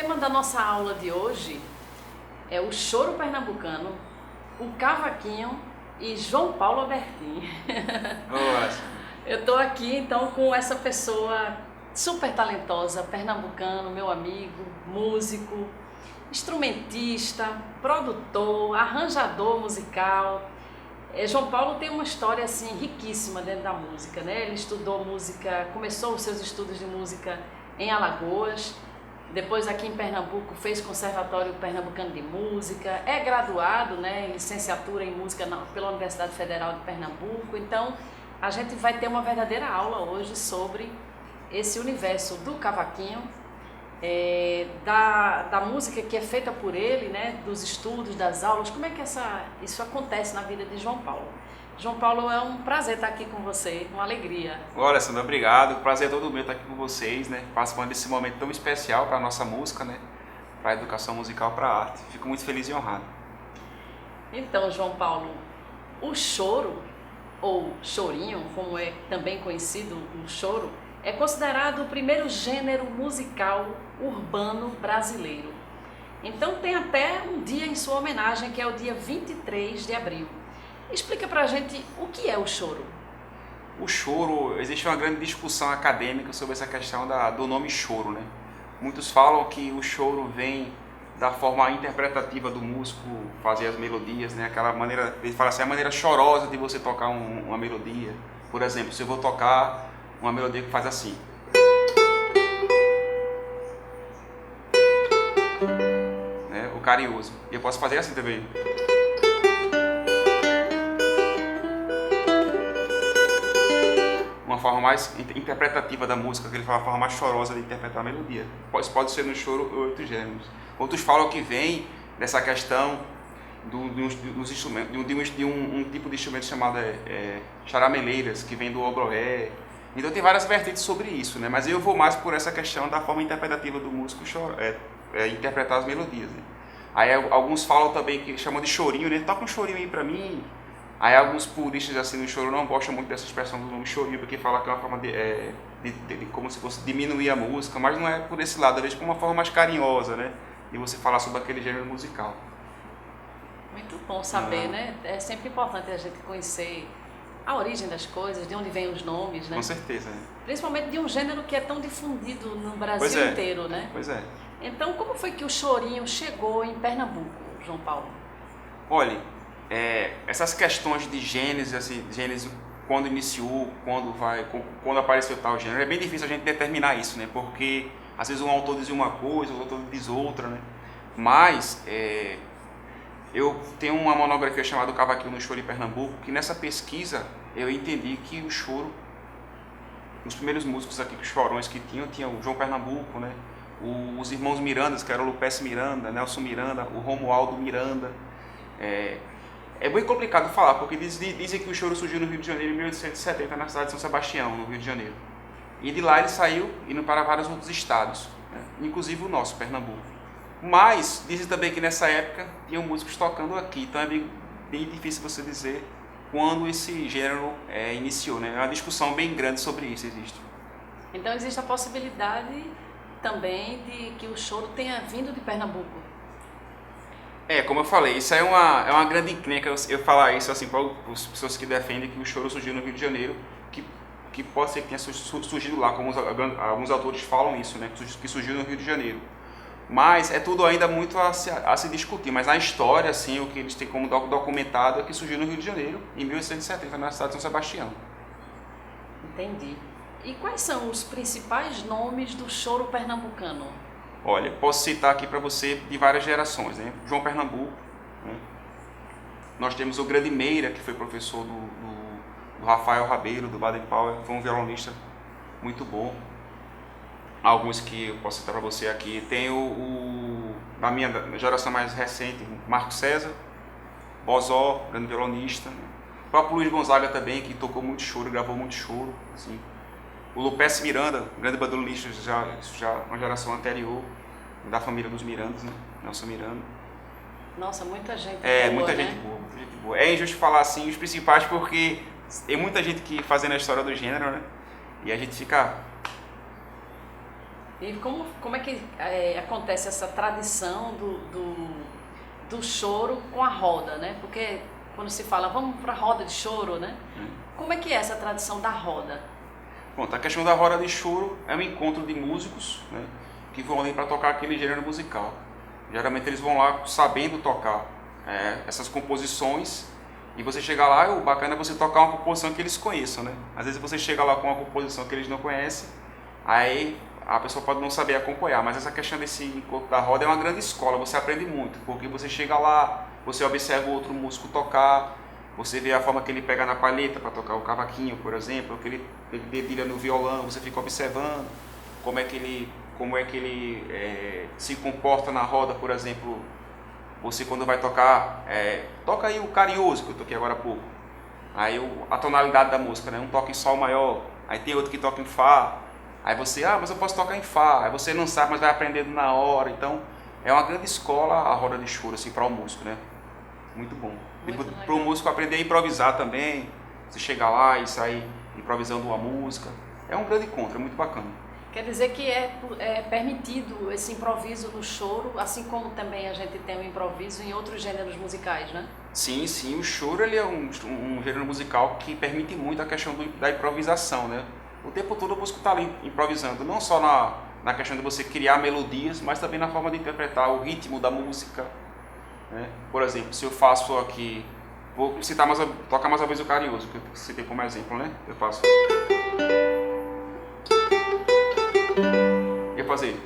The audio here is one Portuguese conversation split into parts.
tema da nossa aula de hoje é o choro pernambucano, o cavaquinho e João Paulo Albertin. Eu estou aqui então com essa pessoa super talentosa, pernambucano, meu amigo, músico, instrumentista, produtor, arranjador musical. João Paulo tem uma história assim riquíssima dentro da música, né? Ele estudou música, começou os seus estudos de música em Alagoas, depois aqui em Pernambuco fez Conservatório Pernambucano de Música, é graduado, né, em licenciatura em música pela Universidade Federal de Pernambuco. Então a gente vai ter uma verdadeira aula hoje sobre esse universo do cavaquinho, da música que é feita por ele, né, dos estudos, das aulas. Como é que isso acontece na vida de João Paulo? João Paulo, é um prazer estar aqui com você, uma alegria. Olha, Sandra, obrigado. O prazer é todo meu estar aqui com vocês, né, participando desse momento tão especial para a nossa música, né, para a educação musical, para a arte. Fico muito feliz e honrado. Então, João Paulo, o choro, ou chorinho, como é também conhecido o choro, é considerado o primeiro gênero musical urbano brasileiro. Então tem até um dia em sua homenagem, que é o dia 23 de abril. Explica pra gente o que é o choro. O choro, existe uma grande discussão acadêmica sobre essa questão do nome choro, né? Muitos falam que o choro vem da forma interpretativa do músico fazer as melodias, né? Aquela maneira, ele fala assim, a maneira chorosa de você tocar uma melodia. Por exemplo, se eu vou tocar uma melodia que faz assim, né? O carinhoso. E eu posso fazer assim também. Uma forma mais interpretativa da música, que ele fala, a forma mais chorosa de interpretar a melodia. Pode ser no choro ou outros gêneros. Outros falam que vem dessa questão dos instrumentos, de um tipo de instrumento chamado charameleiras, que vem do oboé. Então tem várias vertentes sobre isso, né? Mas eu vou mais por essa questão da forma interpretativa do músico interpretar as melodias, né? Aí alguns falam também que chamam de chorinho, né? Toca um chorinho aí pra mim. Aí alguns puristas assim no choro não gostam muito dessa expressão do nome chorinho, porque fala que é uma forma de como se fosse diminuir a música, mas não é por esse lado, eu vejo como uma forma mais carinhosa, né? De você falar sobre aquele gênero musical. Muito bom saber, né? É sempre importante a gente conhecer a origem das coisas, de onde vêm os nomes, né? Com certeza. Né? Principalmente de um gênero que é tão difundido no Brasil inteiro, né? Pois é. Então, como foi que o chorinho chegou em Pernambuco, João Paulo? Olha, essas questões de gênese, assim, gênese quando iniciou, quando apareceu tal gênero, é bem difícil a gente determinar isso, né? Porque às vezes um autor diz uma coisa, o outro diz outra, né? Mas eu tenho uma monografia chamada Cavaquinho no Choro em Pernambuco, que nessa pesquisa eu entendi que o choro, os primeiros músicos aqui, os chorões que tinha o João Pernambuco, né? Os irmãos Mirandas, que eram o Lupécio Miranda, Nelson Miranda, o Romualdo Miranda. É bem complicado falar, porque dizem que o choro surgiu no Rio de Janeiro em 1870, na cidade de São Sebastião, no Rio de Janeiro. E de lá ele saiu indo para vários outros estados, né? Inclusive o nosso, Pernambuco. Mas dizem também que nessa época tinham músicos tocando aqui, então é bem difícil você dizer quando esse gênero iniciou, né? É uma discussão bem grande sobre isso, existe. Então existe a possibilidade também de que o choro tenha vindo de Pernambuco. Como eu falei, isso é uma grande encrenca eu falar isso assim para as pessoas que defendem que o choro surgiu no Rio de Janeiro, que pode ser que tenha surgido lá, como alguns autores falam isso, né, que surgiu no Rio de Janeiro. Mas é tudo ainda muito a se discutir, mas na história, assim, o que eles têm como documentado é que surgiu no Rio de Janeiro, em 1870, na cidade de São Sebastião. Entendi. E quais são os principais nomes do choro pernambucano? Olha, posso citar aqui para você de várias gerações, né? João Pernambuco, né? Nós temos o Grande Meira, que foi professor do Rafael Rabeiro, do Baden Powell, foi um violonista muito bom. Alguns que eu posso citar para você aqui, tem na minha geração mais recente, Marco César, Bozó, grande violonista, né? O próprio Luiz Gonzaga também, que tocou muito choro, gravou muito choro, assim. O Lupécio Miranda, grande bandolinista, já uma geração anterior, da família dos Mirandas, né? Nelson Miranda. Nossa, muita gente boa, muita né? gente boa, muita gente boa. É injusto falar assim os principais, porque tem muita gente que fazendo a história do gênero, né? E a gente fica E como é que acontece essa tradição do choro com a roda, né? Porque quando se fala, vamos para a roda de choro, né? Como é que é essa tradição da roda? Bom, a questão da roda de choro é um encontro de músicos, né, que vão ali para tocar aquele gênero musical. Geralmente eles vão lá sabendo tocar essas composições, e você chega lá, e o bacana é você tocar uma composição que eles conheçam, né? Às vezes você chega lá com uma composição que eles não conhecem, aí a pessoa pode não saber acompanhar, mas essa questão desse encontro da roda é uma grande escola, você aprende muito, porque você chega lá, você observa o outro músico tocar, você vê a forma que ele pega na palheta para tocar o cavaquinho, por exemplo, que ele dedilha no violão, você fica observando como é que ele se comporta na roda, por exemplo. Você quando vai tocar, toca aí o Carinhoso, que eu toquei agora há pouco. Aí a tonalidade da música, né? Um toca em Sol maior, aí tem outro que toca em Fá. Aí você, mas eu posso tocar em Fá. Aí você não sabe, mas vai aprendendo na hora. Então, é uma grande escola a roda de choro, assim, para o músico, né? Muito bom. Para o músico aprender a improvisar também, você chegar lá e sair improvisando uma música. É um grande encontro, é muito bacana. Quer dizer que é permitido esse improviso no choro, assim como também a gente tem o improviso em outros gêneros musicais, né? Sim, o choro ele é um gênero musical que permite muito a questão da improvisação, né? O tempo todo o músico está ali improvisando, não só na questão de você criar melodias, mas também na forma de interpretar o ritmo da música, né? Por exemplo, se eu faço aqui, vou citar tocar mais uma vez o Carinhoso, que eu citei como exemplo, né? Eu faço... fazer.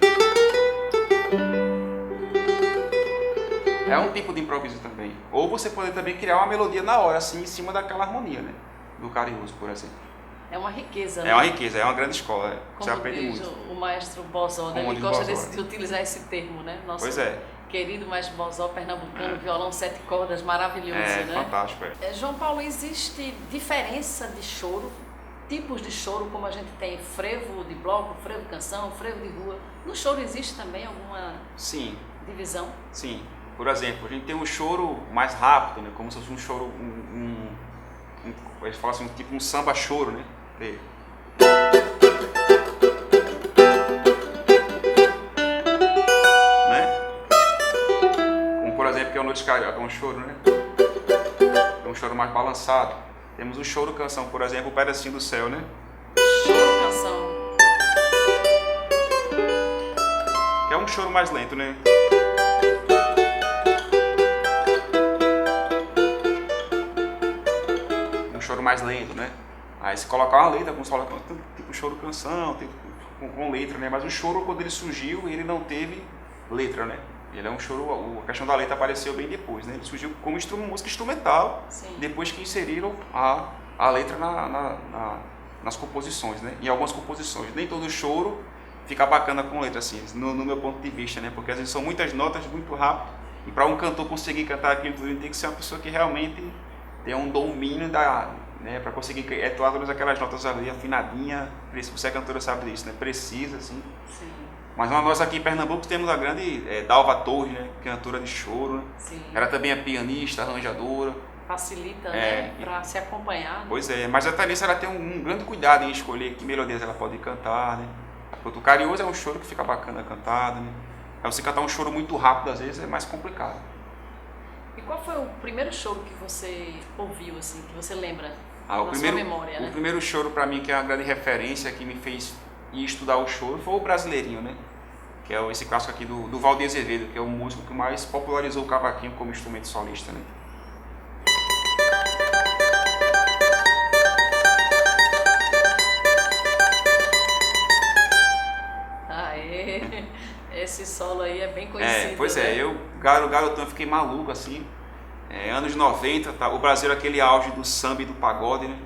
É um tipo de improviso também. Ou você pode também criar uma melodia na hora, assim, em cima daquela harmonia, né? Do Carinhoso, por exemplo. É uma riqueza, né? É uma riqueza, é uma grande escola. Você como aprende muito. O maestro Bozó, né? Ele gosta de utilizar esse termo, né? Nosso querido maestro Bozó, pernambucano, violão 7 cordas, maravilhoso, né? Fantástico. João Paulo, existe diferença de choro? Tipos de choro, como a gente tem frevo de bloco, frevo de canção, frevo de rua. No choro existe também alguma divisão? Sim. Por exemplo, a gente tem um choro mais rápido, né? Como se fosse um choro, eles falam assim, tipo um samba choro, né? Como por exemplo, que é o Noite Carioca, é um choro, né? É um choro mais balançado. Temos o choro canção, por exemplo, o Pedacinho do Céu, né? Choro canção. Que é um choro mais lento, né? Um choro mais lento, né? Aí se colocar uma letra, como se fala, tipo choro canção, com letra, né? Mas o choro, quando ele surgiu, ele não teve letra, né? Ele é um choro, a questão da letra apareceu bem depois, né? Ele surgiu como música instrumental, depois que inseriram a letra nas composições, né? Em algumas composições. Nem todo choro fica bacana com letra, assim, no meu ponto de vista, né? Porque às vezes são muitas notas, muito rápido, e para um cantor conseguir cantar aquilo tudo, tem que ser uma pessoa que realmente tem um domínio né? Para conseguir atuar todas aquelas notas ali, afinadinha, você é cantora sabe disso, né? Precisa, assim. Sim. Mas nós aqui em Pernambuco temos a grande Dalva Torres, né? Cantora de choro, né? Sim. Ela também é pianista, arranjadora. Facilita, né? Para se acompanhar. Né? Pois é, mas a Thalissa ela tem um grande cuidado em escolher que melodias ela pode cantar, né? O Carinhoso é um choro que fica bacana cantado, né? Aí você cantar um choro muito rápido, às vezes, é mais complicado. E qual foi o primeiro choro que você ouviu, assim, que você lembra sua memória, né? O primeiro choro, para mim, que é uma grande referência, que me fez ir estudar o choro, foi o Brasileirinho, né? Que é esse clássico aqui do Valdir Azevedo, que é o músico que mais popularizou o cavaquinho como instrumento solista, né? Esse solo aí é bem conhecido. Pois né? eu, garotão, fiquei maluco, assim. Anos 90, tá, o Brasil era aquele auge do samba e do pagode, né?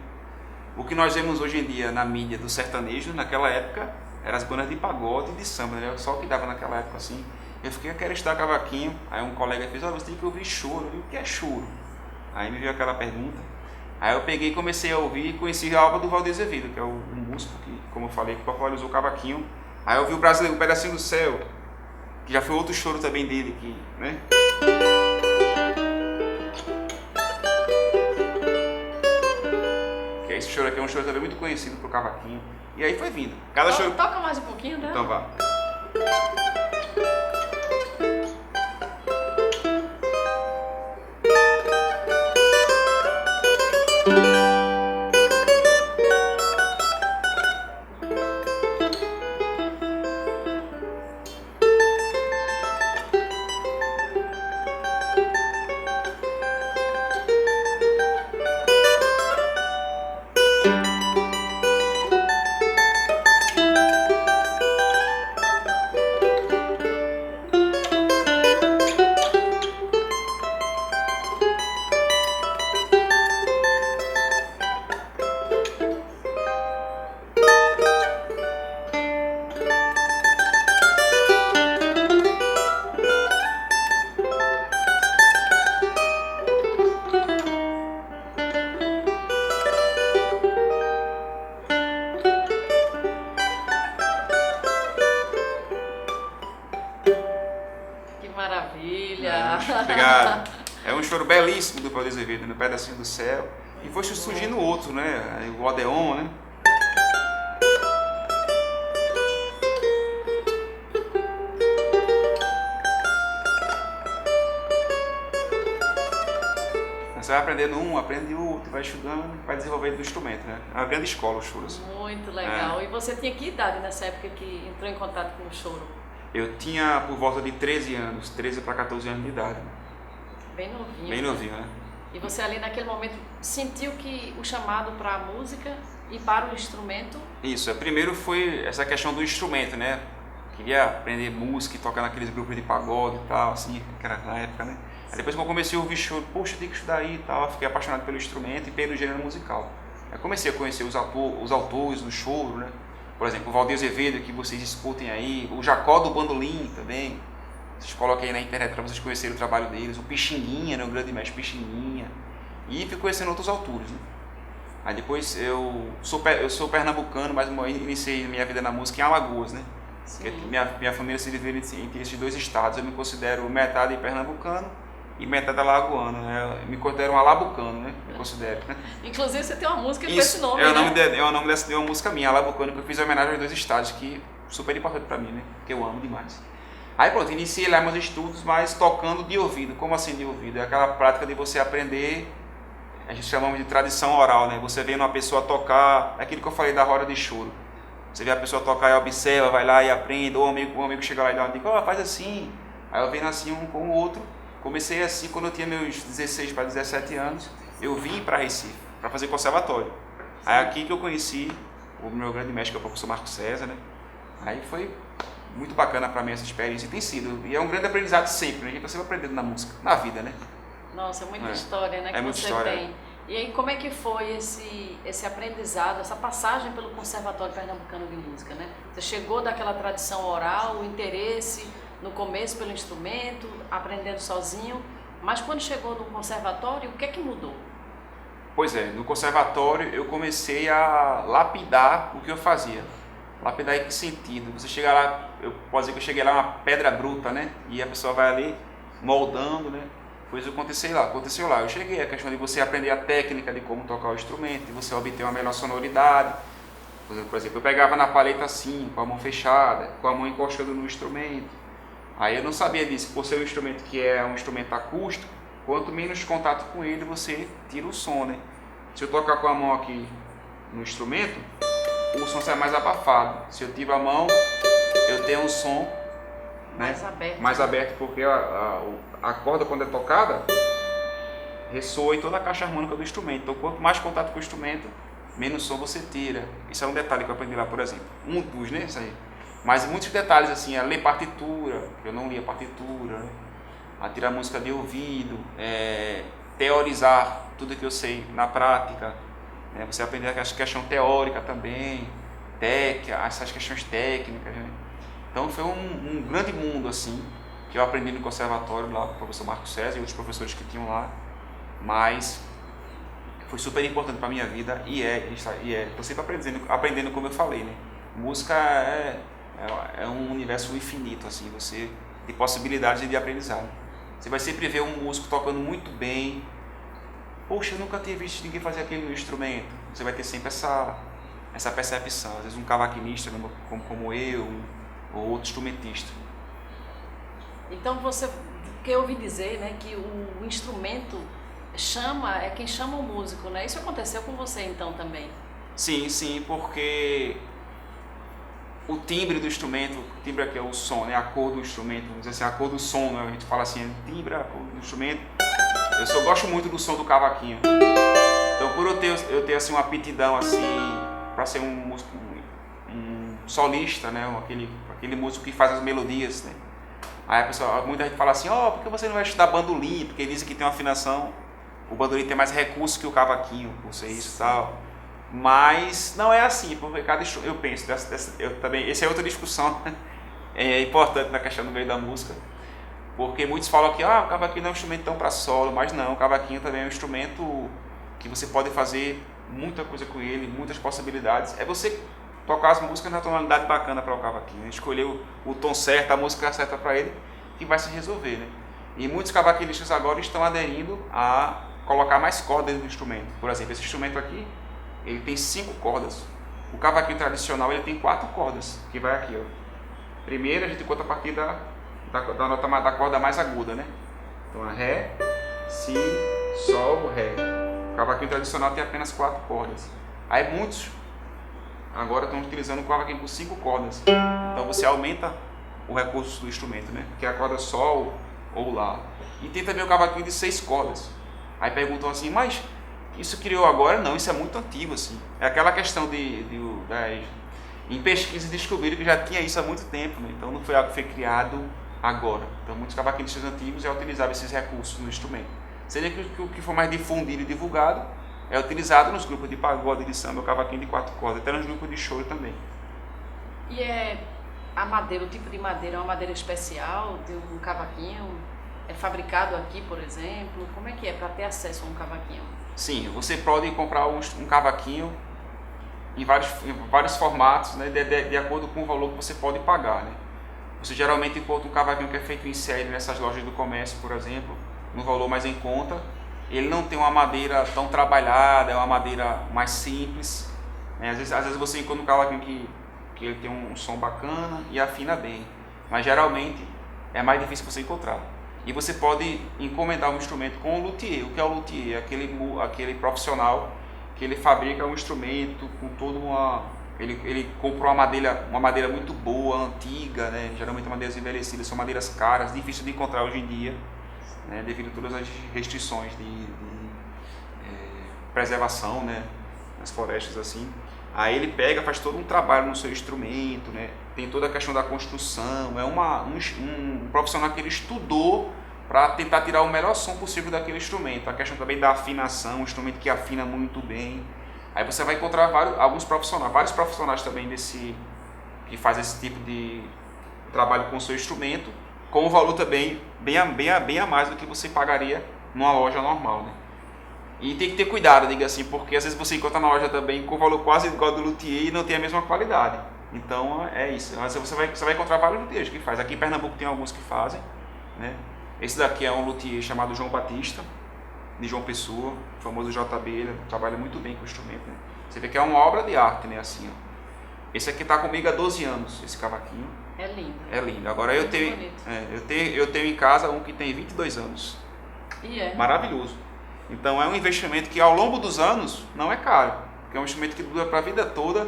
O que nós vemos hoje em dia na mídia do sertanejo, naquela época, eram as bandas de pagode e de samba, né? Só o que dava naquela época, assim. Eu fiquei, eu quero estudar cavaquinho. Aí um colega fez, você tem que ouvir choro. Eu, o que é choro? Aí me veio aquela pergunta. Aí eu peguei e comecei a ouvir e conheci a obra do Valdir Azevedo, que é um músico que, como eu falei, que popularizou o cavaquinho. Aí eu ouvi o Brasileiro, o Pedacinho do Céu, que já foi outro choro também dele, que, né? Que esse choro aqui é um choro também muito conhecido pro cavaquinho. E aí foi vindo. Cada choro... Toca mais um pouquinho, né? Então vá. Maravilha! Obrigado. É um choro belíssimo do Valdir Azevedo, no Pedacinho do Céu. E foi surgindo outro, né? O Odeon, né? Você vai aprendendo um, aprende outro, vai estudando, vai desenvolvendo o instrumento, né? É uma grande escola o choro. Assim. Muito legal. E você tinha que idade nessa época que entrou em contato com o choro? Eu tinha por volta de 13 anos, 13 para 14 anos de idade. Bem novinho. Bem novinho, né? E você ali naquele momento sentiu que o chamado para a música e para o instrumento? Isso, primeiro foi essa questão do instrumento, né? Queria aprender música e tocar naqueles grupos de pagode e tal, assim, que era na época, né? Aí depois que eu comecei a ouvir choro, poxa, tem que estudar aí e tal, fiquei apaixonado pelo instrumento e pelo gênero musical. Aí comecei a conhecer os autores do choro, né? Por exemplo, o Valdir Azevedo, que vocês escutem aí, o Jacó do Bandolim também, vocês coloquem aí na internet para vocês conhecerem o trabalho deles, o Pixinguinha, né? O grande mestre Pixinguinha, e fui conhecendo outros autores, né? Aí depois eu sou pernambucano, mas iniciei minha vida na música em Alagoas, né? Porque minha família se vive entre esses dois estados, eu me considero metade pernambucano e metade alagoano, né? Eu me considero um alabucano, né? Me considero, né? Inclusive você tem uma música com Isso, esse nome, é o né? nome de uma música minha, alabucano, que eu fiz em homenagem aos dois estados, que é super importante para mim, né? Que eu amo demais. Aí pronto, iniciei lá meus estudos, mas tocando de ouvido. Como assim de ouvido? É aquela prática de você aprender, a gente chama de tradição oral, né? Você vê uma pessoa tocar, aquilo que eu falei da roda de choro. Você vê a pessoa tocar e observa, vai lá e aprende, ou um amigo chega lá e dá uma dica, faz assim. Aí eu venho assim um com o outro. Comecei assim quando eu tinha meus 16 para 17 anos, eu vim para Recife, para fazer conservatório. Aí aqui que eu conheci o meu grande mestre, que é o professor Marco César, né? Aí foi muito bacana para mim essa experiência, e tem sido. E é um grande aprendizado sempre, né? A gente está sempre aprendendo na música, na vida, né? Nossa, é muita história, né? Que muita você história. tem. E aí, como é que foi esse aprendizado, essa passagem pelo Conservatório Pernambucano de Música, né? Você chegou daquela tradição oral, o interesse no começo pelo instrumento, aprendendo sozinho, mas quando chegou no conservatório, o que é que mudou? Pois é, no conservatório eu comecei a lapidar o que eu fazia. Lapidar em que sentido? Você chega lá, eu posso dizer que eu cheguei lá uma pedra bruta, né? E a pessoa vai ali moldando, né? Pois aconteceu lá. Eu cheguei, a questão de você aprender a técnica de como tocar o instrumento, de você obter uma melhor sonoridade. Por exemplo, eu pegava na palheta assim, com a mão fechada, com a mão encostando no instrumento. Aí eu não sabia disso, por ser um instrumento que é um instrumento acústico, quanto menos contato com ele, você tira o som, né? Se eu tocar com a mão aqui no instrumento, o som sai mais abafado. Se eu tiro a mão, eu tenho um som, né, mais aberto, porque a corda, quando é tocada, ressoa em toda a caixa harmônica do instrumento. Então, quanto mais contato com o instrumento, menos som você tira. Isso é um detalhe que eu aprendi lá, por exemplo. Um dos, né? Isso aí. Mas muitos detalhes, assim, a ler partitura, eu não lia partitura, né? A tirar música de ouvido, teorizar tudo que eu sei na prática, né? Você aprender a questão teórica também, essas questões técnicas, né? Então foi um grande mundo, assim, que eu aprendi no conservatório lá com o professor Marco César e outros professores que tinham lá, mas foi super importante para a minha vida e estou sempre aprendendo como eu falei, né? Música é um universo infinito, assim, de possibilidades e de aprendizado. Você vai sempre ver um músico tocando muito bem. Poxa, eu nunca tinha visto ninguém fazer aquele instrumento. Você vai ter sempre essa percepção. Às vezes um cavaquinista como eu, ou outro instrumentista. Então porque eu ouvi dizer, né, que o instrumento é quem chama o músico, né? Isso aconteceu com você então também? Sim, porque o timbre do instrumento, o timbre aqui é o som, né? A cor do instrumento, vamos dizer assim, a cor do som, né? A gente fala assim, timbre, a cor do instrumento. Eu gosto muito do som do cavaquinho. Então, por eu ter assim, uma aptidão assim, para ser um músico, um solista, né? Aquele músico que faz as melodias, né? Aí muita gente fala assim, por que você não vai estudar bandolim? Porque dizem que tem uma afinação, o bandolim tem mais recursos que o cavaquinho, por ser isso e tal. Mas não é assim, porque eu penso, eu também, essa é outra discussão é importante na questão do meio da música, porque muitos falam que o cavaquinho não é um instrumento tão para solo, mas não, o cavaquinho também é um instrumento que você pode fazer muita coisa com ele, muitas possibilidades. É você tocar as músicas na tonalidade bacana para o cavaquinho, escolher o tom certo, a música certa para ele, que vai se resolver, né? E muitos cavaquinistas agora estão aderindo a colocar mais cordas no instrumento. Por exemplo, esse instrumento aqui, ele tem 5 cordas. O cavaquinho tradicional ele tem 4 cordas, que vai aqui, ó. Primeiro a gente conta a partir da corda mais aguda, né? Então, Ré, Si, Sol, Ré. O cavaquinho tradicional tem apenas 4 cordas. Aí muitos agora estão utilizando o cavaquinho com 5 cordas. Então você aumenta o recurso do instrumento, né? Que é a corda Sol ou Lá. E tem também o cavaquinho de 6 cordas. Aí perguntam assim, mas isso criou agora? Não, isso é muito antigo, assim. É aquela questão em pesquisa descobriram que já tinha isso há muito tempo, né? Então não foi algo que foi criado agora. Então muitos cavaquinistas antigos já utilizavam esses recursos no instrumento. Seja que o que for mais difundido e divulgado é utilizado nos grupos de pagode, de samba, o cavaquinho de 4 cordas, até nos grupos de choro também. E a madeira, o tipo de madeira é uma madeira especial de um cavaquinho? É fabricado aqui, por exemplo? Como é que é para ter acesso a um cavaquinho? Sim, você pode comprar um cavaquinho em vários formatos, né, de acordo com o valor que você pode pagar, né? Você geralmente encontra um cavaquinho que é feito em série nessas lojas do comércio, por exemplo, no valor mais em conta. Ele não tem uma madeira tão trabalhada, é uma madeira mais simples, né? Às vezes você encontra um cavaquinho que ele tem um som bacana e afina bem, mas geralmente é mais difícil você encontrar. E você pode encomendar um instrumento com o luthier. O que é o luthier? Aquele profissional que ele fabrica um instrumento com toda uma... Ele comprou uma madeira muito boa, antiga, né? Geralmente madeiras envelhecidas, são madeiras caras, difíceis de encontrar hoje em dia, né? Devido a todas as restrições de preservação, né? Nas florestas assim. Aí ele pega, faz todo um trabalho no seu instrumento, né? Tem toda a questão da construção, é um profissional que ele estudou para tentar tirar o melhor som possível daquele instrumento. A questão também da afinação, um instrumento que afina muito bem. Aí você vai encontrar vários profissionais também que fazem esse tipo de trabalho com o seu instrumento, com um valor também bem a mais do que você pagaria numa loja normal, né? E tem que ter cuidado, diga assim, porque às vezes você encontra na loja também com valor quase igual do luthier e não tem a mesma qualidade. Então é isso. Mas você vai encontrar vários luthiers que fazem. Aqui em Pernambuco tem alguns que fazem, né? Esse daqui é um luthier chamado João Batista, de João Pessoa, o famoso JB, ele trabalha muito bem com o instrumento, né? Você vê que é uma obra de arte, né? Assim, ó. Esse aqui está comigo há 12 anos, esse cavaquinho. É lindo. É lindo. Agora eu tenho em casa um que tem 22 anos. E é? Maravilhoso. Então é um investimento que ao longo dos anos não é caro, porque é um instrumento que dura para a vida toda.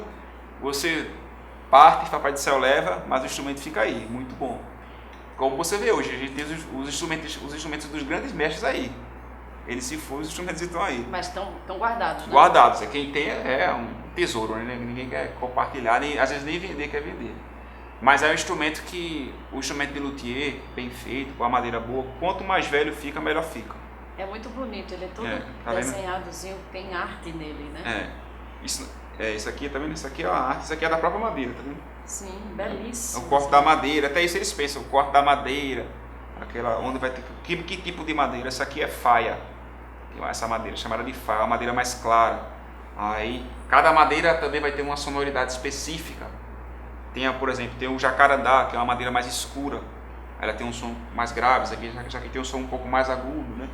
Você parte, Papai do Céu leva, mas o instrumento fica aí, muito bom. Como você vê hoje, a gente tem os instrumentos dos grandes mestres aí. Eles se foram, os instrumentos estão aí. Mas estão guardados, né? Guardados. Quem tem é um tesouro, né? Ninguém quer compartilhar, às vezes nem vender quer vender. Mas é um instrumento o instrumento de luthier, bem feito, com a madeira boa, quanto mais velho fica, melhor fica. É muito bonito, ele é todo tá desenhadozinho, tem arte nele, né? Isso aqui, tá vendo? Isso aqui é uma arte, isso aqui é da própria madeira, tá vendo? Sim, belíssimo. É o corte da madeira, até isso eles pensam, o corte da madeira, onde vai ter que tipo de madeira? Essa aqui é faia, essa madeira chamada de faia, uma madeira mais clara. Aí cada madeira também vai ter uma sonoridade específica. Por exemplo, tem o jacarandá, que é uma madeira mais escura, ela tem um som mais grave, essa aqui tem um som um pouco mais agudo, né?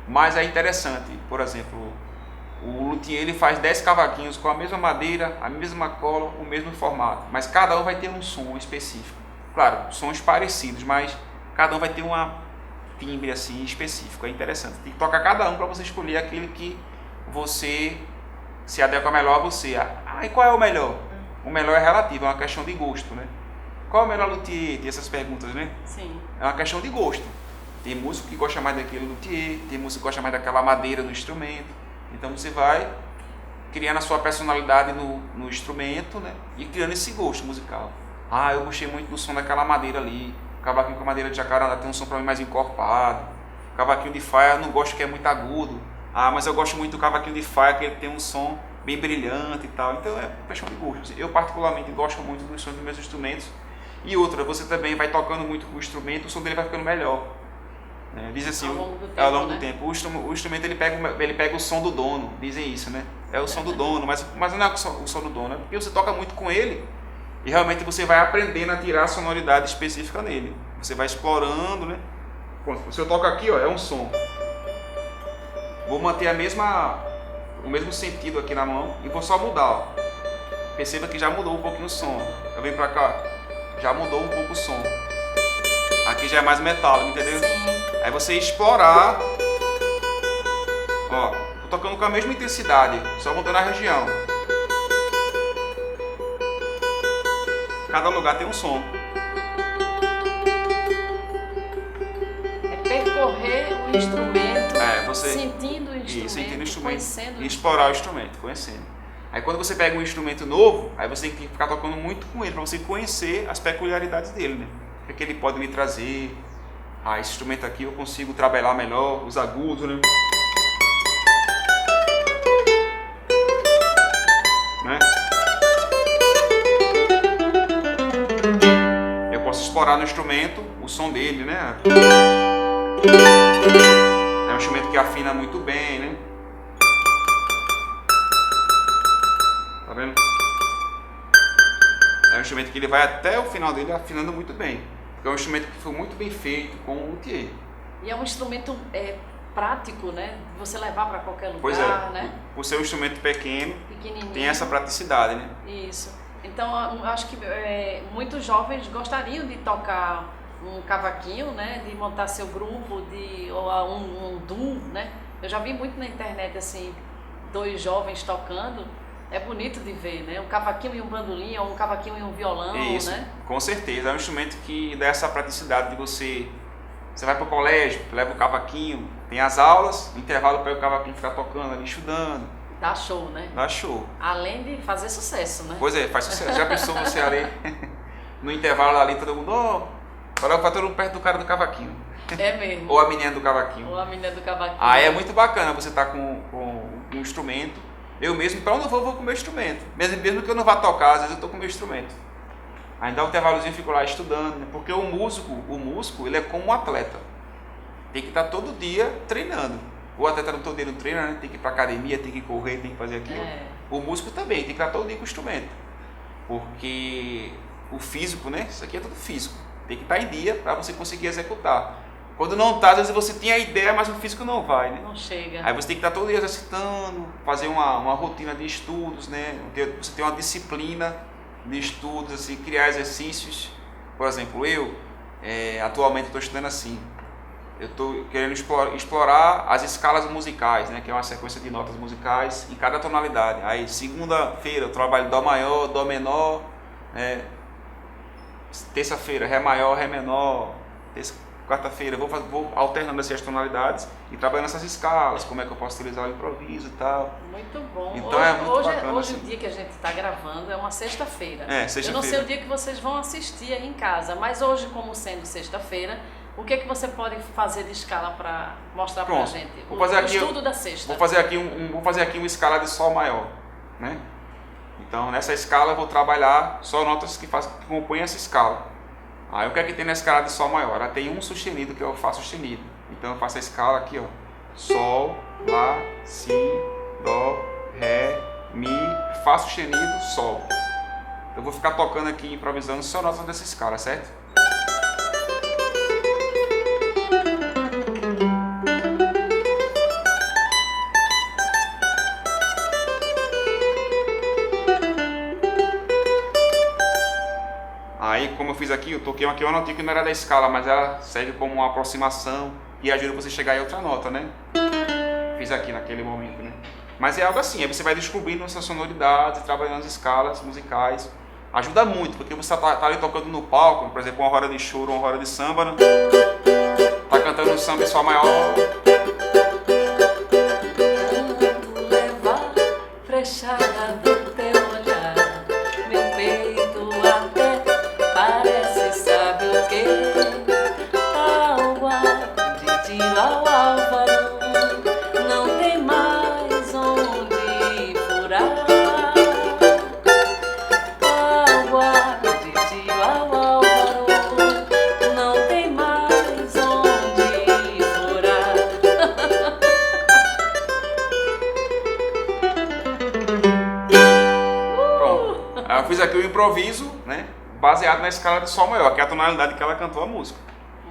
Mas é interessante, por exemplo, O luthier ele faz 10 cavaquinhos com a mesma madeira, a mesma cola, o mesmo formato, mas cada um vai ter um som específico. Claro, sons parecidos, mas cada um vai ter uma timbre assim específico. É interessante. Tem que tocar cada um para você escolher aquele que você se adequa melhor a você. E qual é o melhor? O melhor é relativo, é uma questão de gosto, né? Qual é o melhor luthier? Tem essas perguntas, né? Sim. É uma questão de gosto. Tem músico que gosta mais daquele luthier, tem músico que gosta mais daquela madeira do instrumento. Então você vai criando a sua personalidade no instrumento, né? E criando esse gosto musical. Eu gostei muito do som daquela madeira ali. O cavaquinho com madeira de jacarandá tem um som para mim mais encorpado. O cavaquinho de faia eu não gosto que é muito agudo. Mas eu gosto muito do cavaquinho de faia, que ele tem um som bem brilhante e tal. Então é questão de gosto. Eu particularmente gosto muito do som dos meus instrumentos. E outra, você também vai tocando muito com o instrumento, o som dele vai ficando melhor. Diz assim, ao longo do tempo. O instrumento ele pega o som do dono, dizem isso, né? É o som do dono, mas não é o som do dono, é porque você toca muito com ele e realmente você vai aprendendo a tirar a sonoridade específica nele. Você vai explorando, né? Se eu toco aqui, é um som. Vou manter o mesmo sentido aqui na mão e vou só mudar. Perceba que já mudou um pouquinho o som. Eu venho pra cá, já mudou um pouco o som. Aqui já é mais metálico, entendeu? Sim. Aí você explorar. Tô tocando com a mesma intensidade, só mudando a região. Cada lugar tem um som. É percorrer o instrumento, você sentindo o instrumento, sentindo o instrumento conhecendo. E explorar o instrumento, conhecendo. Aí quando você pega um instrumento novo, aí você tem que ficar tocando muito com ele, para você conhecer as peculiaridades dele, né? O que ele pode me trazer. Esse instrumento aqui eu consigo trabalhar melhor, os agudos, né? Eu posso explorar no instrumento o som dele, né? É um instrumento que afina muito bem, né? Tá vendo? É um instrumento que ele vai até o final dele afinando muito bem. É um instrumento que foi muito bem feito com o luthier. E é um instrumento prático, né? Você levar para qualquer lugar, pois é, né? Por ser um instrumento pequeno, pequenininho, tem essa praticidade, né? Isso. Então, eu acho que muitos jovens gostariam de tocar um cavaquinho, né? De montar seu grupo, ou um duo, né? Eu já vi muito na internet, assim, 2 jovens tocando. É bonito de ver, né? Um cavaquinho e um bandolim, ou um cavaquinho e um violão, isso, né? Com certeza. É um instrumento que dá essa praticidade de você vai para o colégio, leva o cavaquinho, tem as aulas, no intervalo pega o cavaquinho e fica tocando ali, estudando. Dá show, né? Dá show. Além de fazer sucesso, né? Pois é, faz sucesso. Já pensou você ali, no intervalo ali, todo mundo, coloca para todo mundo perto do cara do cavaquinho. É mesmo. Ou a menina do cavaquinho. Ou a menina do cavaquinho. É muito bacana você estar com um instrumento. Eu mesmo, para onde eu vou com o meu instrumento. Mesmo que eu não vá tocar, às vezes eu estou com o meu instrumento. Aí dá um intervalozinho e fico lá estudando, né? Porque o músico, ele é como um atleta. Tem que estar todo dia treinando. O atleta não todo dia não treina, né? Tem que ir para academia, tem que correr, tem que fazer aquilo. O músico também, tem que estar todo dia com o instrumento. Porque o físico, né? Isso aqui é tudo físico. Tem que estar em dia para você conseguir executar. Quando não está, às vezes você tem a ideia, mas o físico não vai, né? Não chega. Aí você tem que estar todo dia exercitando, fazer uma rotina de estudos, né? Você tem uma disciplina de estudos, assim, criar exercícios. Por exemplo, atualmente estou estudando assim. Eu estou querendo explorar as escalas musicais, né? Que é uma sequência de notas musicais em cada tonalidade. Aí segunda-feira eu trabalho Dó maior, Dó menor, né? Terça-feira Ré maior, Ré menor, quarta-feira vou alternando assim as tonalidades e trabalhando essas escalas, como é que eu posso utilizar o improviso e tal. Muito bom. Então é muito bacana. Hoje assim. o dia que a gente está gravando é uma sexta-feira. Sexta-feira. Eu não sei o dia que vocês vão assistir aí em casa, mas hoje, como sendo sexta-feira, o que é que você pode fazer de escala para mostrar para a gente? Vou fazer aqui estudo da sexta. Vou fazer aqui uma escala de Sol maior, né? Então nessa escala eu vou trabalhar só notas que compõem essa escala. Aí o que é que tem na escala de Sol maior? Ela tem um sustenido que é o Fá sustenido. Então eu faço a escala aqui, ó. Sol, Lá, Si, Dó, Ré, Mi, Fá sustenido, Sol. Eu vou ficar tocando aqui, improvisando só notas dessa escala, certo? Aí, como eu fiz aqui, eu toquei aqui uma notinha que não era da escala, mas ela serve como uma aproximação e ajuda você a chegar em outra nota, né? Fiz aqui naquele momento, né? Mas é algo assim, aí você vai descobrindo essas sonoridades, trabalhando as escalas musicais. Ajuda muito, porque você tá ali tocando no palco, por exemplo, uma roda de choro, uma roda de samba, né? Tá cantando um samba em sol maior. Levar frechada do teu olhar, meu peito até parece, sabe o quê? Água de tiro ao Álvaro, não tem mais onde furar. Água de tiro ao Álvaro, não tem mais onde furar. Pronto. Aí eu fiz aqui o improviso, né? Baseado na escala de sol maior, que é a tonalidade que ela cantou a música.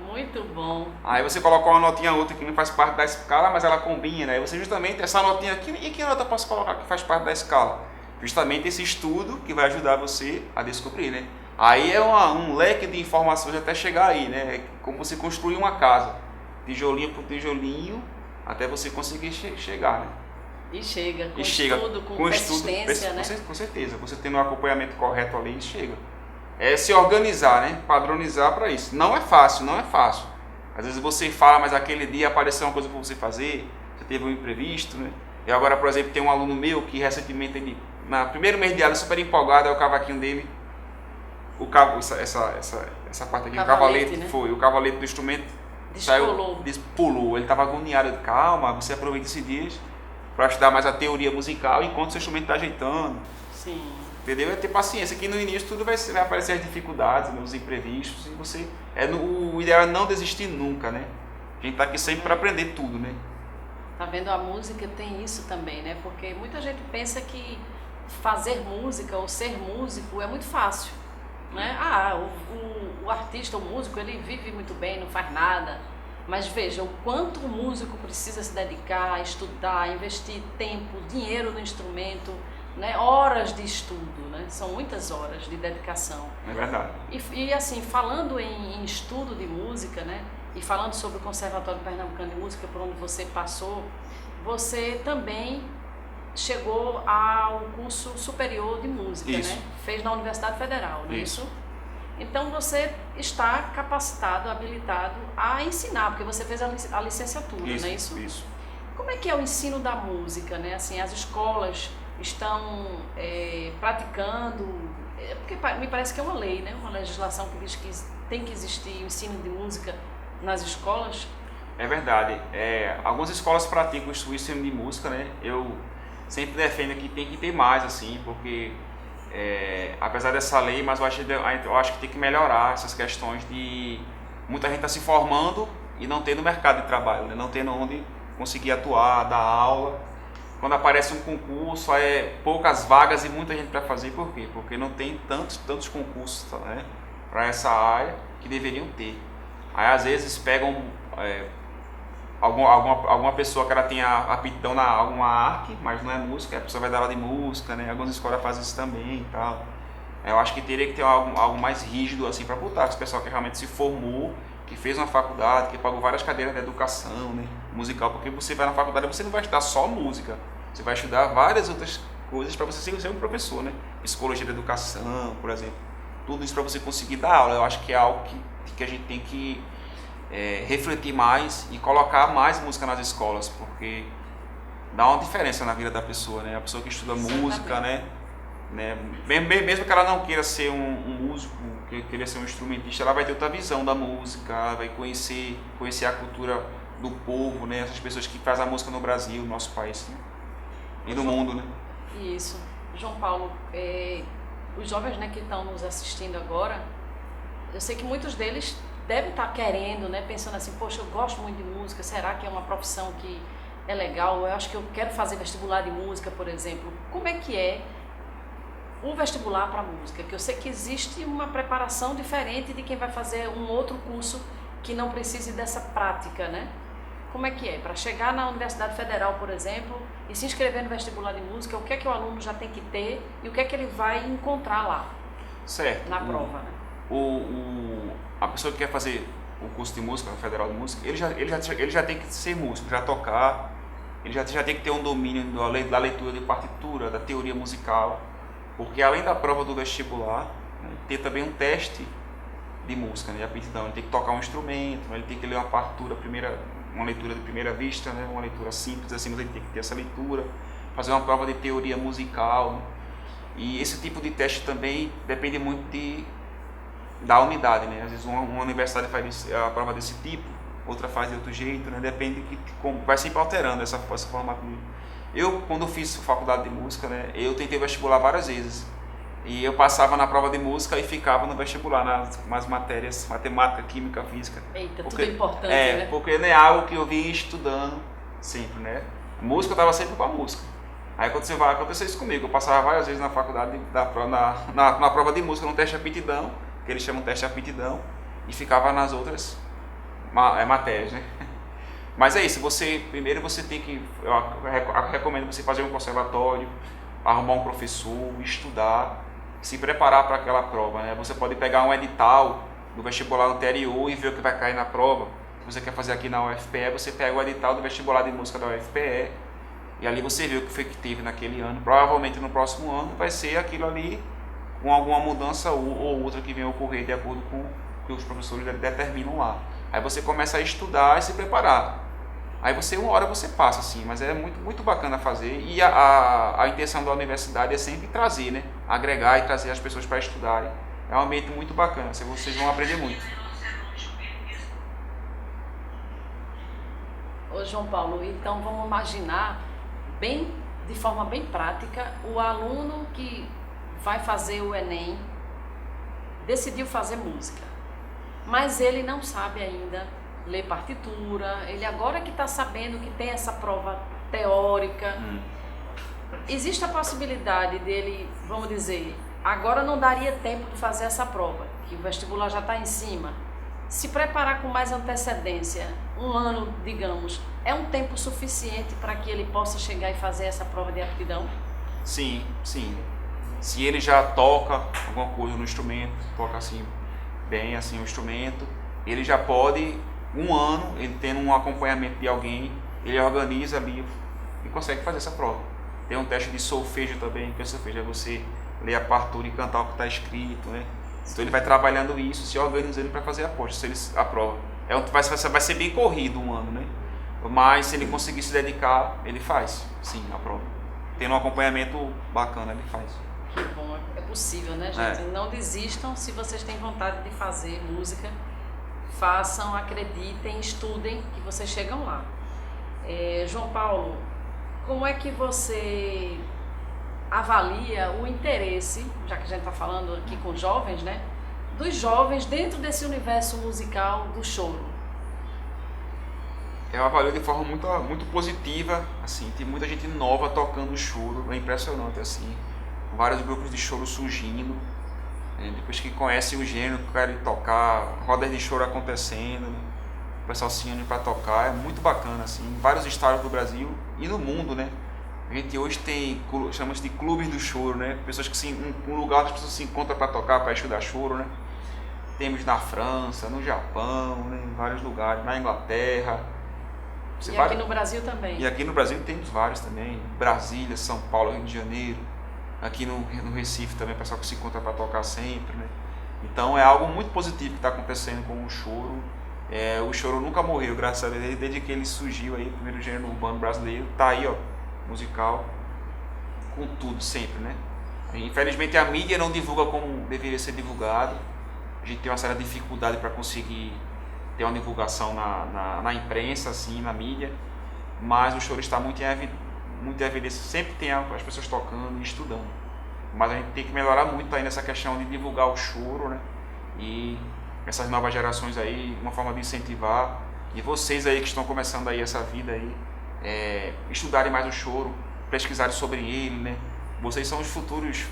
Muito bom. Aí você colocou uma notinha outra que não faz parte da escala, mas ela combina. Aí você justamente, essa notinha aqui, e que nota eu posso colocar que faz parte da escala? Justamente esse estudo que vai ajudar você a descobrir, né? Aí é um leque de informações até chegar aí, né? Como você construir uma casa, tijolinho por tijolinho, até você conseguir chegar, né? E chega, com chega, estudo, com persistência, né? Com certeza, você tendo um acompanhamento correto ali, chega. É se organizar, né? Padronizar para isso. Não é fácil, não é fácil. Às vezes você fala, mas aquele dia apareceu uma coisa para você fazer, você teve um imprevisto, né? E agora, por exemplo, tem um aluno meu que recentemente, ele, no primeiro mês de aula, super empolgado, é o cavaquinho dele, essa parte aqui, o cavalete, né? Foi, o cavalete do instrumento pulou. Ele estava agoniado. Calma, você aproveita esse dia para estudar mais a teoria musical enquanto o seu instrumento está ajeitando. Sim. Entendeu? É ter paciência, que no início tudo vai aparecer as dificuldades, né, os imprevistos, e você... o ideal é não desistir nunca, né? A gente tá aqui sempre para aprender tudo, né? Tá vendo? A música tem isso também, né? Porque muita gente pensa que fazer música ou ser músico é muito fácil, né? O artista, o músico, ele vive muito bem, não faz nada. Mas veja, o quanto o músico precisa se dedicar, estudar, investir tempo, dinheiro no instrumento, né? Horas de estudo, né? São muitas horas de dedicação. É verdade. E assim, falando em estudo de música, né? E falando sobre o Conservatório Pernambucano de Música, por onde você passou, você também chegou ao curso superior de música, isso, né? Fez na Universidade Federal, não é isso? Então você está capacitado, habilitado a ensinar, porque você fez a licenciatura, não é isso? Isso. Como é que é o ensino da música, né? Assim, as escolas estão praticando, porque me parece que é uma lei, né? Uma legislação que diz que tem que existir o ensino de música nas escolas. É verdade. Algumas escolas praticam o ensino de música, né? Eu sempre defendo que tem que ter mais, assim, porque apesar dessa lei, mas eu acho que tem que melhorar essas questões de muita gente está se formando e não tendo mercado de trabalho, né? Não tendo onde conseguir atuar, dar aula. Quando aparece um concurso, poucas vagas e muita gente para fazer. Por quê? Porque não tem tantos concursos, né, para essa área que deveriam ter. Aí às vezes pegam alguma pessoa que ela tem aptidão na alguma arte, mas não é música, a pessoa vai dar aula de música, né? Algumas escolas fazem isso também e tal. Eu acho que teria que ter algo mais rígido assim para botar, esse pessoal que realmente se formou, que fez uma faculdade, que pagou várias cadeiras de educação, né, musical, porque você vai na faculdade, você não vai estudar só música, você vai estudar várias outras coisas para você ser um professor, né? Psicologia da educação, por exemplo. Tudo isso para você conseguir dar aula. Eu acho que é algo que a gente tem que refletir mais e colocar mais música nas escolas, porque dá uma diferença na vida da pessoa, né? A pessoa que estuda música, né? Mesmo que ela não queira ser um músico, que queira ser um instrumentista, ela vai ter outra visão da música, ela vai conhecer a cultura do povo, né? Essas pessoas que fazem a música no Brasil, no nosso país, né? E no mundo, né? Isso. João Paulo, os jovens, né, que estão nos assistindo agora, eu sei que muitos deles devem estar querendo, né, pensando assim, poxa, eu gosto muito de música, será que é uma profissão que é legal? Eu acho que eu quero fazer vestibular de música, por exemplo. Como é que é o vestibular para música? Que eu sei que existe uma preparação diferente de quem vai fazer um outro curso que não precise dessa prática, né? Como é que é? Para chegar na Universidade Federal, por exemplo, e se inscrever no vestibular de música, o que é que o aluno já tem que ter e o que é que ele vai encontrar lá? Certo. Na prova, né? a pessoa que quer fazer o curso de música, na Federal de Música, ele já tem que ser músico, já tocar, ele já tem que ter um domínio da leitura de partitura, da teoria musical, porque além da prova do vestibular, né, tem também um teste de música, né, de aptidão. Ele tem que tocar um instrumento, ele tem que ler uma partitura, uma leitura de primeira vista, né, uma leitura simples, assim, mas ele tem que ter essa leitura, fazer uma prova de teoria musical, né, e esse tipo de teste também depende muito da unidade, né? Às vezes uma universidade faz a prova desse tipo, outra faz de outro jeito, né? Depende vai sempre alterando essa formato. Eu, quando fiz faculdade de música, né, eu tentei vestibular várias vezes. E eu passava na prova de música e ficava no vestibular nas matérias matemática, química, física. Eita, tudo importante, né? Porque não é algo que eu vinha estudando sempre, né? A música eu estava sempre com a música. Aí aconteceu isso comigo, eu passava várias vezes na faculdade, na prova de música, no teste de aptidão, que eles chamam de teste de aptidão, e ficava nas outras matérias, né? Mas é isso, primeiro você tem que, eu recomendo você fazer um conservatório, arrumar um professor, estudar, se preparar para aquela prova, né? Você pode pegar um edital do vestibular anterior e ver o que vai cair na prova. Se você quer fazer aqui na UFPE, você pega o edital do vestibular de música da UFPE, e ali você vê o que foi que teve naquele ano. Provavelmente no próximo ano vai ser aquilo ali, com alguma mudança ou outra que venha a ocorrer de acordo com o que os professores determinam lá. Aí você começa a estudar e se preparar. Aí uma hora você passa, assim, mas é muito, muito bacana fazer. E a intenção da universidade é sempre trazer, né? Agregar e trazer as pessoas para estudarem. É um ambiente muito bacana, vocês vão aprender muito. Ô João Paulo, então vamos imaginar de forma bem prática, o aluno que vai fazer o Enem decidiu fazer música, mas ele não sabe ainda ler partitura, ele agora que está sabendo que tem essa prova teórica. Existe a possibilidade dele, vamos dizer, agora não daria tempo de fazer essa prova, que o vestibular já está em cima, se preparar com mais antecedência, um ano, digamos, é um tempo suficiente para que ele possa chegar e fazer essa prova de aptidão? Sim. Se ele já toca alguma coisa no instrumento, toca assim, bem assim o instrumento, ele já pode, um ano, ele tendo um acompanhamento de alguém, ele organiza ali e consegue fazer essa prova. Tem um teste de solfejo também, que o solfejo é você ler a partitura e cantar o que está escrito, né? Então ele vai trabalhando isso, se organizando para fazer a prova. Vai ser bem corrido um ano, né? Mas se ele conseguir se dedicar, ele faz, sim, a prova. Tendo um acompanhamento bacana, ele faz. Que bom, é possível, né, gente? Não desistam, se vocês têm vontade de fazer música, façam, acreditem, estudem, que vocês chegam lá. João Paulo, como é que você avalia o interesse, já que a gente está falando aqui com jovens, né? Dos jovens dentro desse universo musical do choro? Eu avalio de forma muito, muito positiva, assim, tem muita gente nova tocando choro, é impressionante, assim, vários grupos de choro surgindo, depois que conhecem o gênero, querem tocar, rodas de choro acontecendo, o pessoal se une para tocar, é muito bacana, assim, em vários estados do Brasil e no mundo, né? A gente hoje chamamos de clubes do choro, né? Pessoas um lugar onde as pessoas se encontram para tocar, para estudar choro, né? Temos na França, no Japão, né? Em vários lugares, na Inglaterra. Aqui no Brasil também. E aqui no Brasil temos vários também, Brasília, São Paulo, Rio de Janeiro. Aqui no Recife também, o pessoal que se encontra para tocar sempre, né? Então é algo muito positivo que está acontecendo com o choro. O choro nunca morreu, graças a Deus, desde que ele surgiu aí, o primeiro gênero urbano brasileiro, tá aí, ó, musical, com tudo sempre, né? Infelizmente a mídia não divulga como deveria ser divulgado. A gente tem uma certa dificuldade para conseguir ter uma divulgação na imprensa, assim, na mídia, mas o choro está muito em evidência, sempre tem as pessoas tocando e estudando, mas a gente tem que melhorar muito aí nessa questão de divulgar o choro, né? E essas novas gerações aí, uma forma de incentivar, e vocês aí que estão começando aí essa vida aí, estudarem mais o choro, pesquisarem sobre ele, né? Vocês são os futuros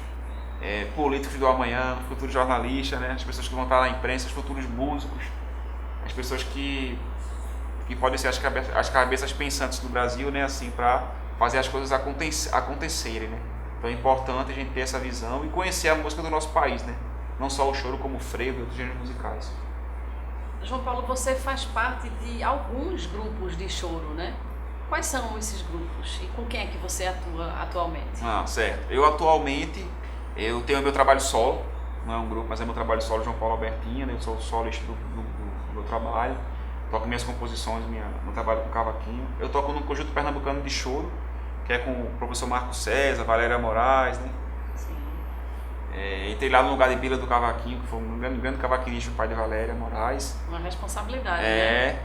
políticos do amanhã, os futuros jornalistas, né? As pessoas que vão estar na imprensa, os futuros músicos, as pessoas que podem ser as cabeças pensantes do Brasil, né? Assim, para fazer as coisas acontecerem, né? Então é importante a gente ter essa visão e conhecer a música do nosso país, né? não só o choro, como o frevo e outros gêneros musicais. João Paulo, você faz parte de alguns grupos de choro, né? Quais são esses grupos e com quem é que você atua atualmente? Certo. Eu atualmente, eu tenho meu trabalho solo, não é um grupo, mas é meu trabalho solo, João Paulo Albertinha, né? Eu sou solista do meu trabalho, toco minhas composições, meu trabalho com cavaquinho. Eu toco no Conjunto Pernambucano de Choro, que é com o professor Marco César, Valéria Moraes, né? Sim. Entrei lá no lugar de Bila do Cavaquinho, que foi um grande cavaquinista, o pai de Valéria Moraes. Uma responsabilidade, né?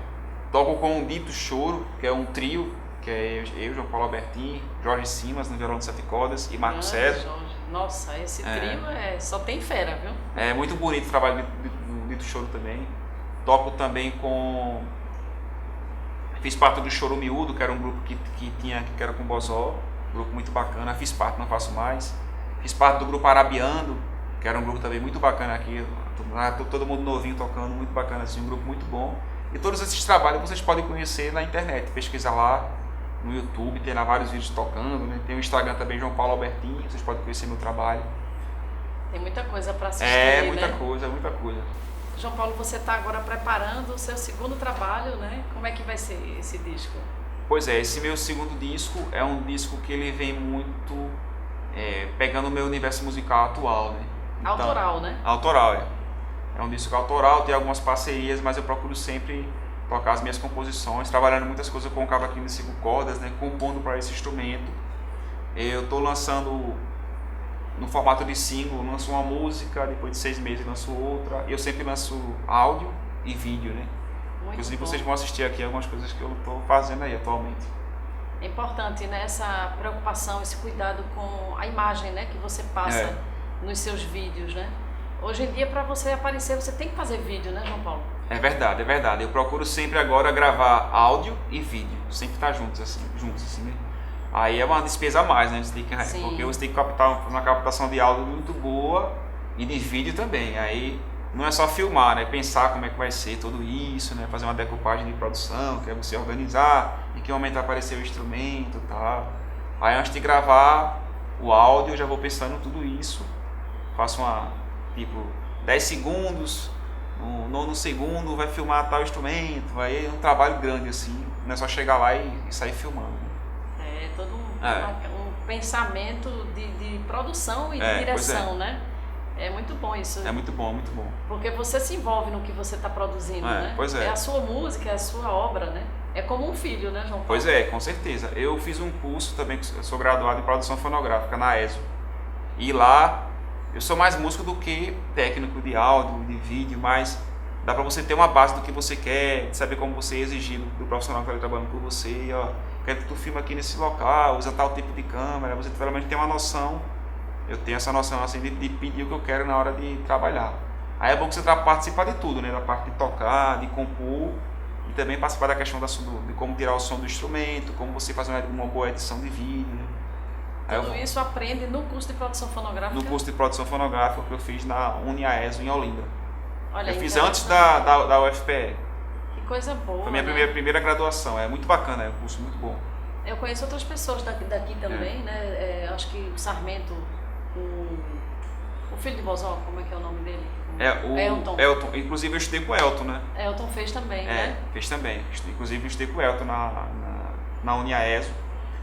Toco com o Dito Choro, que é um trio, que é eu, João Paulo Albertin, Jorge Simas no violão de 7 cordas e Marco César. Jorge. Nossa, esse trio só tem fera, viu? É muito bonito o trabalho do Dito Choro também. Toco também com... Fiz parte do Choro Miúdo, que era um grupo que era com Bozó, um grupo muito bacana. Fiz parte, não faço mais. Fiz parte do grupo Arabiando, que era um grupo também muito bacana aqui. Todo mundo novinho tocando, muito bacana, assim, um grupo muito bom. E todos esses trabalhos vocês podem conhecer na internet, pesquisa lá no YouTube, tem lá vários vídeos tocando, né? Tem o Instagram também, João Paulo Albertin, vocês podem conhecer meu trabalho. Tem muita coisa para assistir, muita né? muita coisa. João Paulo, você está agora preparando o seu segundo trabalho, né? Como é que vai ser esse disco? Pois é, esse meu segundo disco é um disco que ele vem muito pegando o meu universo musical atual, né? Então, autoral, né? Autoral, É um disco autoral, tem algumas parcerias, mas eu procuro sempre tocar as minhas composições, trabalhando muitas coisas com o cavaquinho de 5 cordas, né, compondo para esse instrumento. Eu estou lançando no formato de single, lanço uma música, depois de 6 meses lanço outra. Eu sempre lanço áudio e vídeo, né? Muito Inclusive bom. Vocês vão assistir aqui algumas coisas que eu estou fazendo aí atualmente. É importante, né, essa preocupação, esse cuidado com a imagem, né, que você passa nos seus vídeos, né? Hoje em dia, para você aparecer, você tem que fazer vídeo, né, João Paulo? É verdade. Eu procuro sempre agora gravar áudio e vídeo, sempre estar juntos assim, né? Aí é uma despesa a mais, né? Porque você tem que fazer uma captação de áudio muito boa e de vídeo também. Aí não é só filmar, né? Pensar como é que vai ser tudo isso, né? Fazer uma decupagem de produção, que é você organizar, em que momento vai aparecer o instrumento e tal. Aí antes de gravar o áudio, eu já vou pensando tudo isso. Faço tipo 10 segundos, no 9º segundo vai filmar tal instrumento. Aí é um trabalho grande assim, não é só chegar lá e sair filmando. É todo um pensamento de produção e de direção, né? É muito bom isso. É muito bom, muito bom. Porque você se envolve no que você está produzindo, né? Pois é. É a sua música, é a sua obra, né? É como um filho, né, João Paulo? Pois é, com certeza. Eu fiz um curso também, eu sou graduado em produção fonográfica na ESO. E lá, eu sou mais músico do que técnico de áudio, de vídeo, mas dá para você ter uma base do que você quer, de saber como você exigir do profissional que está trabalhando com você. Ó, quero que tu filme aqui nesse local, usa tal tipo de câmera, você realmente tem uma noção. Eu tenho essa noção assim de pedir o que eu quero na hora de trabalhar. Aí é bom que você participar de tudo, né? Da parte de tocar, de compor e também participar da questão de como tirar o som do instrumento, como você fazer uma boa edição de vídeo, né? Tudo isso aprende no curso de produção fonográfica? No curso de produção fonográfica que eu fiz na UniAESO em Olinda. Olha, eu fiz antes da UFPE. Que coisa boa. Foi minha primeira graduação, é muito bacana, é um curso muito bom. Eu conheço outras pessoas daqui também, né? Acho que o Sarmento, o filho de Bozó, como é que é o nome dele? Elton. Inclusive eu estudei com o Elton, né? Elton fez também, né? Fez também. Inclusive eu estudei com o Elton na UniAESO.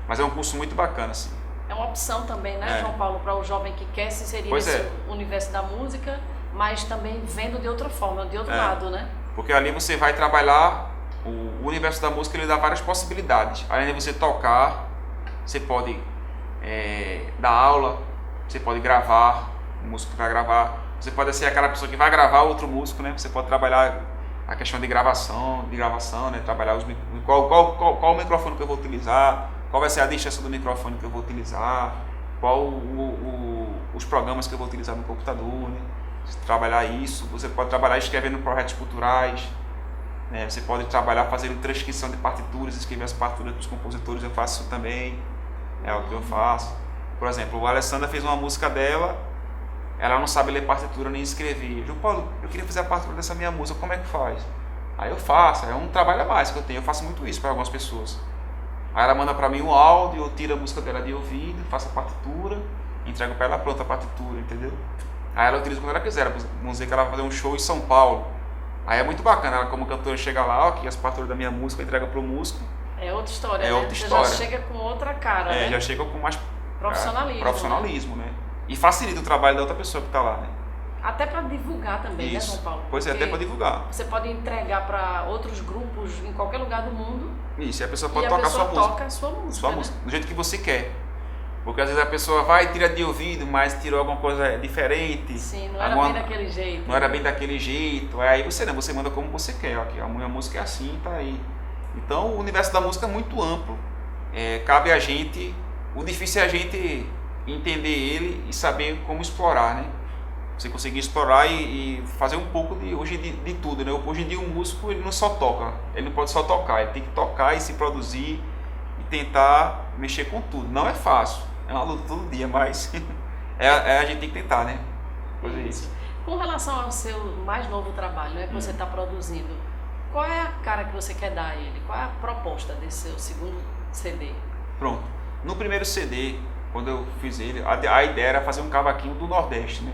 Mas é um curso muito bacana, assim. É uma opção também, né, João Paulo, para o jovem que quer se inserir nesse universo da música, mas também vendo de outra forma, de outro lado, né? Porque ali você vai trabalhar, o universo da música ele dá várias possibilidades. Além de você tocar, você pode dar aula, você pode gravar, o músico que vai gravar, você pode ser aquela pessoa que vai gravar outro músico, né? Você pode trabalhar a questão de gravação, né? Trabalhar qual o microfone que eu vou utilizar, qual vai ser a distância do microfone que eu vou utilizar, qual os programas que eu vou utilizar no computador, né? Trabalhar isso, você pode trabalhar escrevendo projetos culturais, né? Você pode trabalhar fazendo transcrição de partituras, escrever as partituras dos compositores, eu faço isso também, é o que eu faço. Por exemplo, a Alessandra fez uma música dela, ela não sabe ler partitura nem escrever. João Paulo, eu queria fazer a partitura dessa minha música, como é que faz? Aí eu faço, é um trabalho a mais que eu tenho, eu faço muito isso para algumas pessoas. Aí ela manda para mim um áudio, eu tiro a música dela de ouvido, faço a partitura, entrego para ela pronta a partitura, entendeu? Aí ela utiliza quando ela quiser. Vamos dizer que ela vai fazer um show em São Paulo. Aí é muito bacana, ela como cantora chega lá, ó, aqui as partituras da minha música, entrega pro músico. É outra história, é né? outra Você história. já chega com outra cara, né? Já chega com mais profissionalismo, né? E facilita o trabalho da outra pessoa que está lá, né? Até para divulgar também, isso. Né, João Paulo? Pois é, até para divulgar. Você pode entregar para outros grupos em qualquer lugar do mundo. Isso, e a pessoa pode tocar sua música. Toca a sua música, né? Do jeito que você quer. Porque às vezes a pessoa vai e tira de ouvido, mas tirou alguma coisa diferente. Sim, não era bem daquele jeito. Não era bem daquele jeito. Aí você manda como você quer. Aqui, a música é assim, tá aí. Então o universo da música é muito amplo. Cabe a gente, o difícil é a gente entender ele e saber como explorar, né? Você conseguir explorar e fazer um pouco de tudo, né? Hoje em dia o músico ele não só toca, ele não pode só tocar, ele tem que tocar e se produzir e tentar mexer com tudo. Não é fácil, é uma luta todo dia, mas a gente tem que tentar, né? Fazer isso. Com relação ao seu mais novo trabalho, né, que você está produzindo, qual é a cara que você quer dar a ele? Qual é a proposta desse seu segundo CD? Pronto. No primeiro CD, quando eu fiz ele, a ideia era fazer um cavaquinho do Nordeste, né?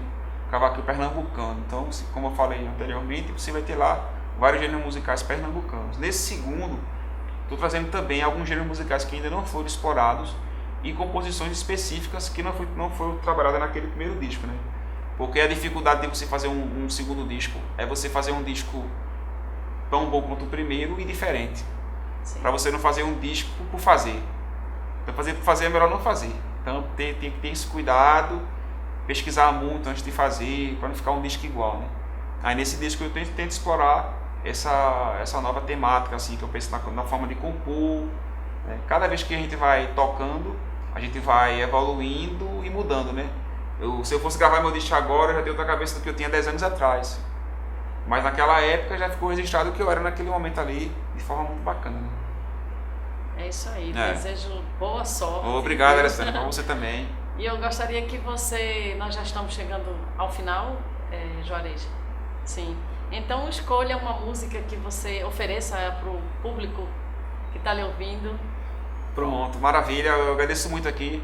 Cavaquinho pernambucano. Então, como eu falei anteriormente, você vai ter lá vários gêneros musicais pernambucanos. Nesse segundo, estou trazendo também alguns gêneros musicais que ainda não foram explorados e composições específicas que não foram trabalhadas naquele primeiro disco, né? Porque a dificuldade de você fazer um segundo disco é você fazer um disco tão bom quanto o primeiro e diferente. Para você não fazer um disco por fazer. Então, por fazer é melhor não fazer. Então, tem que ter esse cuidado, pesquisar muito antes de fazer, para não ficar um disco igual, né? Aí nesse disco eu tento explorar essa nova temática, assim, que eu penso na forma de compor, né? Cada vez que a gente vai tocando, a gente vai evoluindo e mudando, né? Se eu fosse gravar meu disco agora, eu já tenho outra cabeça do que eu tinha 10 anos atrás. Mas naquela época já ficou registrado o que eu era naquele momento ali, de forma muito bacana, né? É isso aí, desejo boa sorte. Obrigado, Alessandra, para você também. E eu gostaria que nós já estamos chegando ao final, Juarez. Sim. Então escolha uma música que você ofereça para o público que está lhe ouvindo. Pronto, maravilha. Eu agradeço muito aqui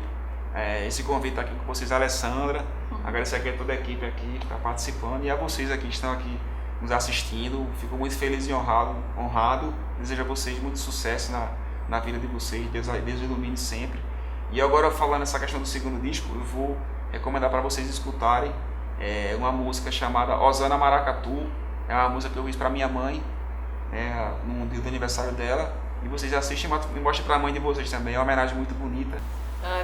esse convite aqui com vocês, Alessandra. Agradecer aqui a toda a equipe aqui que está participando e a vocês aqui que estão aqui nos assistindo. Fico muito feliz e honrado. Desejo a vocês muito sucesso na vida de vocês. Deus ilumine sempre. E agora, falando nessa questão do segundo disco, eu vou recomendar para vocês escutarem uma música chamada Osana Maracatu. É uma música que eu fiz para minha mãe, no dia do aniversário dela. E vocês assistem e mostrem para a mãe de vocês também. É uma homenagem muito bonita.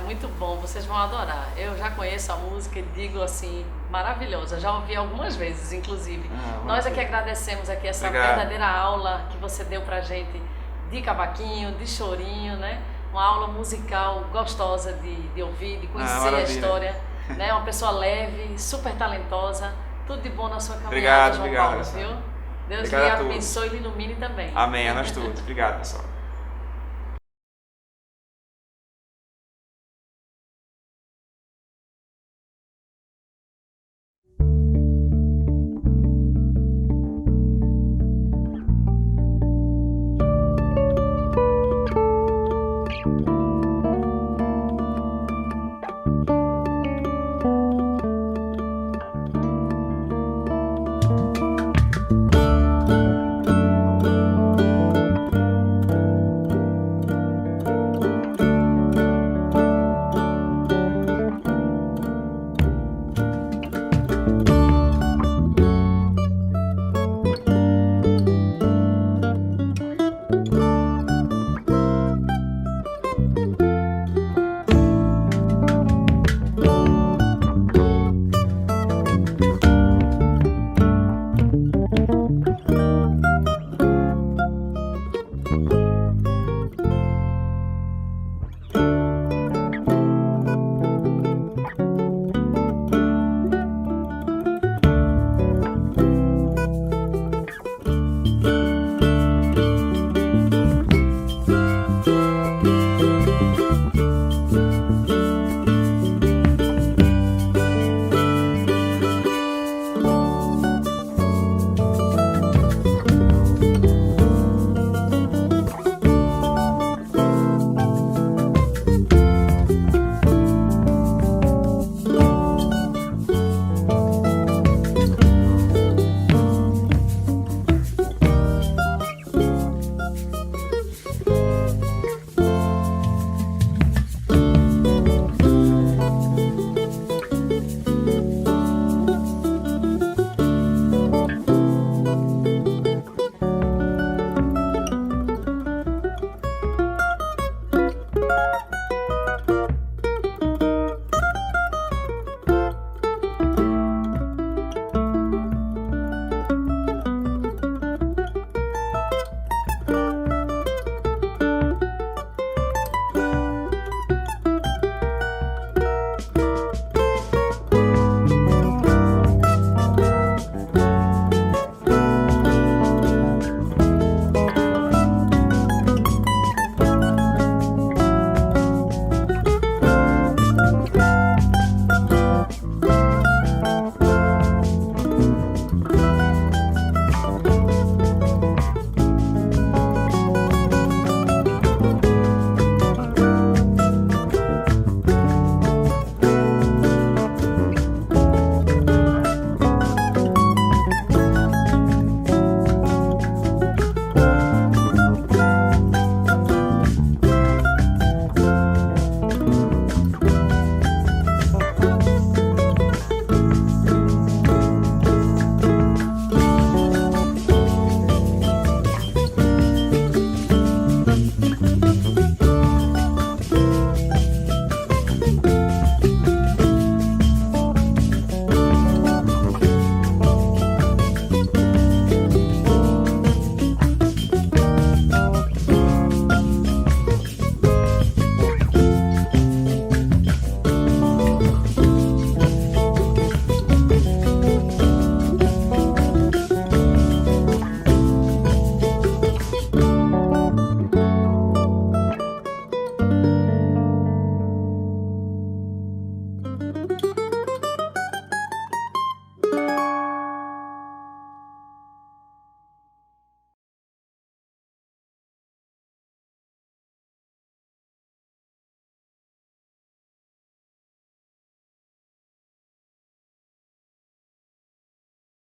Muito bom, vocês vão adorar. Eu já conheço a música e digo assim, maravilhosa. Já ouvi algumas vezes, inclusive. Nós aqui agradecemos aqui essa verdadeira aula que você deu pra gente de cavaquinho, de chorinho, né? Uma aula musical gostosa de ouvir, de conhecer a história, né? Uma pessoa leve, super talentosa. Tudo de bom na sua caminhada, João Paulo, viu? Deus lhe abençoe e lhe ilumine também. Amém, a nós todos. Obrigado, pessoal.